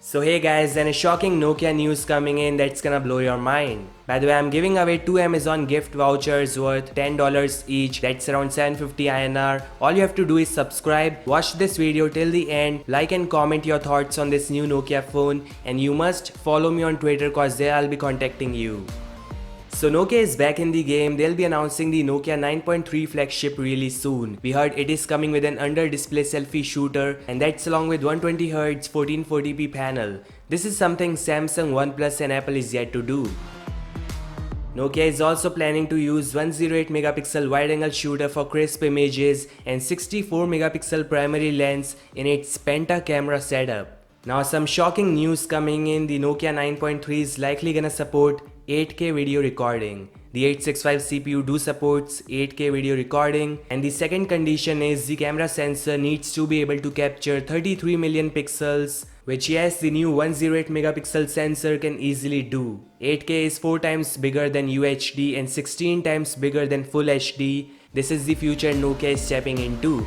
So hey guys, and a shocking Nokia news coming in that's gonna blow your mind. By the way, I'm giving away 2 Amazon gift vouchers worth $10 each, that's around 750 INR. All you have to do is subscribe, watch this video till the end, like and comment your thoughts on this new Nokia phone, and you must follow me on Twitter cause there I'll be contacting you. So Nokia is back in the game. They'll be announcing the Nokia 9.3 flagship really soon. We heard it is coming with an under-display selfie shooter, and that's along with 120Hz 1440p panel. This is something Samsung, OnePlus and Apple is yet to do. Nokia is also planning to use 108 megapixel wide-angle shooter for crisp images and 64 megapixel primary lens in its penta camera setup. Now some shocking news coming in. The Nokia 9.3 is likely gonna support 8K video recording. The 865 CPU do supports 8K video recording, and the second condition is the camera sensor needs to be able to capture 33 million pixels, which yes, the new 108 megapixel sensor can easily do. 8K is 4 times bigger than UHD and 16 times bigger than Full HD. This is the future Nokia is stepping into.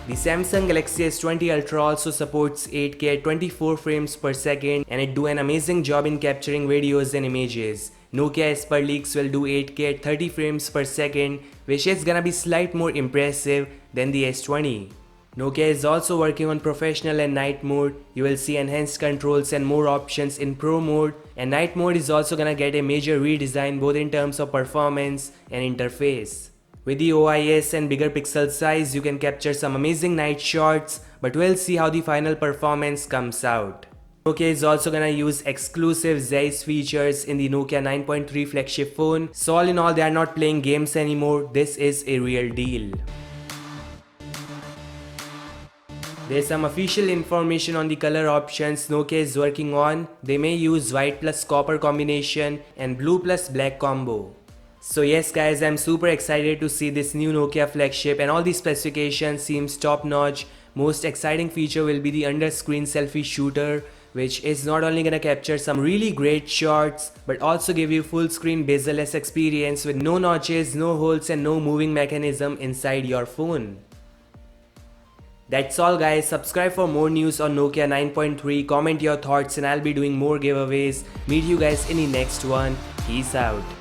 The Samsung Galaxy S20 Ultra also supports 8K at 24 frames per second, and it do an amazing job in capturing videos and images. Nokia as per leaks will do 8K at 30 frames per second, which is gonna be slightly more impressive than the S20. Nokia is also working on professional and night mode. You will see enhanced controls and more options in Pro mode, and night mode is also gonna get a major redesign both in terms of performance and interface. With the OIS and bigger pixel size, you can capture some amazing night shots, but we'll see how the final performance comes out. Nokia is also gonna use exclusive Zeiss features in the Nokia 9.3 flagship phone, so all in all they are not playing games anymore, this is a real deal. There's some official information on the color options Nokia is working on. They may use white plus copper combination and blue plus black combo. So yes guys, I'm super excited to see this new Nokia flagship, and all the specifications seems top notch. Most exciting feature will be the under screen selfie shooter, which is not only gonna capture some really great shots but also give you full screen bezel-less experience with no notches, no holes and no moving mechanism inside your phone. That's all guys, subscribe for more news on Nokia 9.3, comment your thoughts and I'll be doing more giveaways. Meet you guys in the next one. Peace out.